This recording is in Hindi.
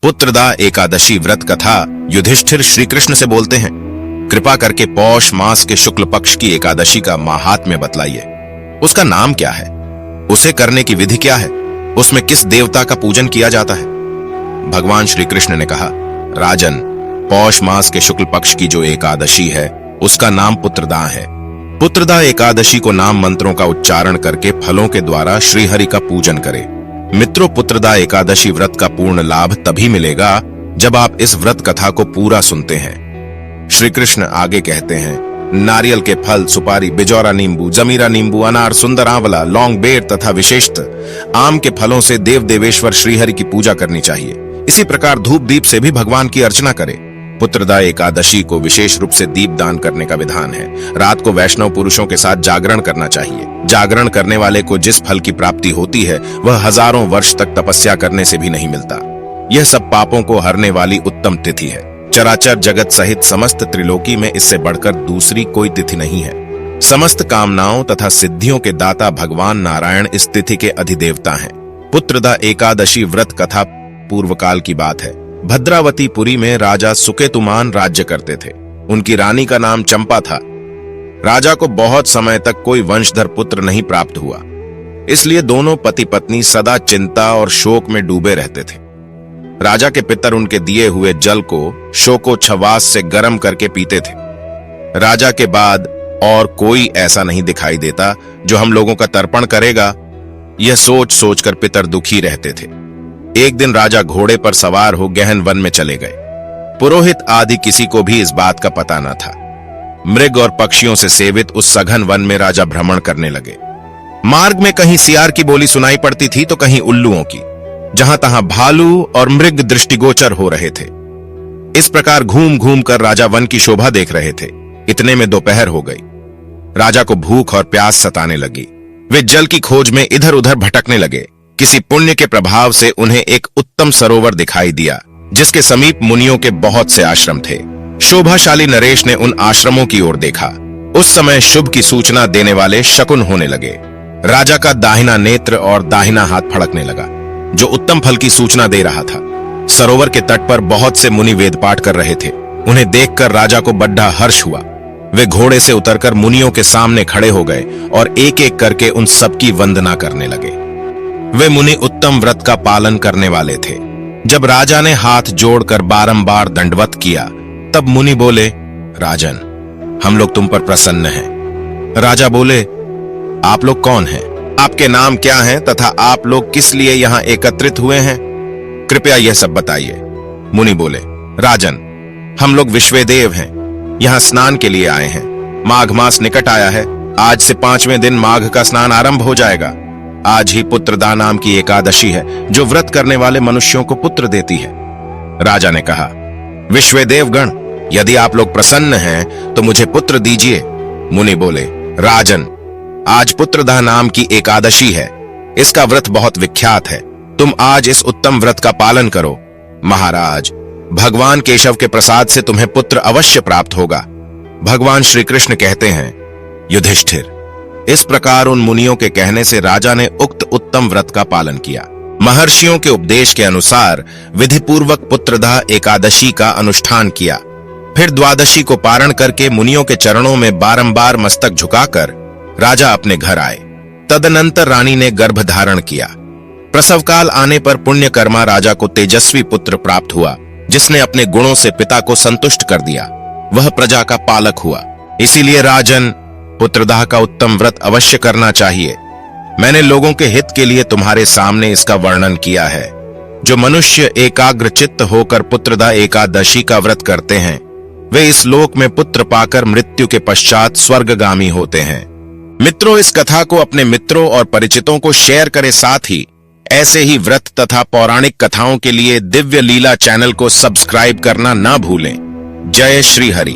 पुत्रदा एकादशी व्रत कथा। युधिष्ठिर श्री कृष्ण से बोलते हैं, कृपा करके पौष मास के शुक्ल पक्ष की एकादशी का माहात्म्य बतलाइए। उसका नाम क्या है, उसे करने की विधि क्या है, उसमें किस देवता का पूजन किया जाता है। भगवान श्री कृष्ण ने कहा, राजन, पौष मास के शुक्ल पक्ष की जो एकादशी है उसका नाम पुत्रदा है। पुत्रदा एकादशी को नाम मंत्रों का उच्चारण करके फलों के द्वारा श्रीहरि का पूजन करें। मित्रों, पुत्रदा एकादशी व्रत का पूर्ण लाभ तभी मिलेगा जब आप इस व्रत कथा को पूरा सुनते हैं। श्री कृष्ण आगे कहते हैं, नारियल के फल, सुपारी, बिजौरा नींबू, जमीरा नींबू, अनार, सुंदर आंवला, लौंग, बेर तथा विशेषत आम के फलों से देव देवेश्वर श्रीहरि की पूजा करनी चाहिए। इसी प्रकार धूप दीप से भी भगवान की अर्चना करें। पुत्रदा एकादशी को विशेष रूप से दीप दान करने का विधान है। रात को वैष्णव पुरुषों के साथ जागरण करना चाहिए। जागरण करने वाले को जिस फल की प्राप्ति होती है वह हजारों वर्ष तक तपस्या करने से भी नहीं मिलता। यह सब पापों को हरने वाली उत्तम तिथि है। चराचर जगत सहित समस्त त्रिलोकी में इससे बढ़कर दूसरी कोई तिथि नहीं है। समस्त कामनाओं तथा सिद्धियों के दाता भगवान नारायण इस तिथि के अधिदेवता हैं। पुत्रदा एकादशी व्रत कथा पूर्व काल की बात है। भद्रावती पुरी में राजा सुकेतुमान राज्य करते थे। उनकी रानी का नाम चंपा था। राजा को बहुत समय तक कोई वंशधर पुत्र नहीं प्राप्त हुआ, इसलिए दोनों पति पत्नी सदा चिंता और शोक में डूबे रहते थे। राजा के पितर उनके दिए हुए जल को शोकोच्छ्वास से गर्म करके पीते थे। राजा के बाद और कोई ऐसा नहीं दिखाई देता जो हम लोगों का तर्पण करेगा, यह सोच सोचकर पितर दुखी रहते थे। एक दिन राजा घोड़े पर सवार हो गहन वन में चले गए। पुरोहित आदि किसी को भी इस बात का पता न था। मृग और पक्षियों से सेवित उस सघन वन में राजा भ्रमण करने लगे। मार्ग में कहीं सियार की बोली सुनाई पड़ती थी तो कहीं उल्लुओं की। जहां तहां भालू और मृग दृष्टिगोचर हो रहे थे। इस प्रकार घूम घूम कर राजा वन की शोभा देख रहे थे। इतने में दोपहर हो गई। राजा को भूख और प्यास सताने लगी। वे जल की खोज में इधर उधर भटकने लगे। किसी पुण्य के प्रभाव से उन्हें एक उत्तम सरोवर दिखाई दिया जिसके समीप मुनियों के बहुत से आश्रम थे। शोभाशाली नरेश ने उन आश्रमों की ओर देखा। उस समय शुभ की सूचना देने वाले शकुन होने लगे। राजा का दाहिना नेत्र और दाहिना हाथ फड़कने लगा जो उत्तम फल की सूचना दे रहा था। सरोवर के तट पर बहुत से मुनि वेद पाठ कर रहे थे। उन्हें देखकर राजा को बड़ा हर्ष हुआ। वे घोड़े से उतरकर मुनियों के सामने खड़े हो गए और एक एक करके उन सबकी वंदना करने लगे। वे मुनि उत्तम व्रत का पालन करने वाले थे। जब राजा ने हाथ जोड़कर बारंबार दंडवत किया तब मुनि बोले, राजन, हम लोग तुम पर प्रसन्न हैं। राजा बोले, आप लोग कौन हैं? आपके नाम क्या हैं तथा आप लोग किस लिए यहां एकत्रित हुए हैं? कृपया यह सब बताइए। मुनि बोले, राजन, हम लोग विश्वेदेव हैं। यहां स्नान के लिए आए हैं। माघ मास निकट आया है। आज से 5वें दिन माघ का स्नान आरंभ हो जाएगा। आज ही पुत्रदा नाम की एकादशी है जो व्रत करने वाले मनुष्यों को पुत्र देती है। राजा ने कहा, विश्वेदेवगण, यदि आप लोग प्रसन्न हैं तो मुझे पुत्र दीजिए। मुनि बोले, राजन, आज पुत्रदा नाम की एकादशी है। इसका व्रत बहुत विख्यात है। तुम आज इस उत्तम व्रत का पालन करो। महाराज, भगवान केशव के प्रसाद से तुम्हें पुत्र अवश्य प्राप्त होगा। भगवान श्री कृष्ण कहते हैं, युधिष्ठिर, इस प्रकार उन मुनियों के कहने से राजा ने उक्त उत्तम व्रत का पालन किया। महर्षियों के उपदेश के अनुसार विधिपूर्वक पुत्रदा एकादशी का अनुष्ठान किया। फिर द्वादशी को पारण करके मुनियों के चरणों में बारंबार मस्तक झुकाकर राजा अपने घर आए। तदनंतर रानी ने गर्भ धारण किया। प्रसव काल आने पर पुण्यकर्मा राजा को तेजस्वी पुत्र प्राप्त हुआ जिसने अपने गुणों से पिता को संतुष्ट कर दिया। वह प्रजा का पालक हुआ। इसीलिए राजन, पुत्रदा का उत्तम व्रत अवश्य करना चाहिए। मैंने लोगों के हित के लिए तुम्हारे सामने इसका वर्णन किया है। जो मनुष्य एकाग्र चित्त होकर पुत्रदा एकादशी का व्रत करते हैं वे इस लोक में पुत्र पाकर मृत्यु के पश्चात स्वर्गगामी होते हैं। मित्रों, इस कथा को अपने मित्रों और परिचितों को शेयर करें। साथ ही ऐसे ही व्रत तथा पौराणिक कथाओं के लिए दिव्य लीला चैनल को सब्सक्राइब करना ना भूलें। जय श्री हरि।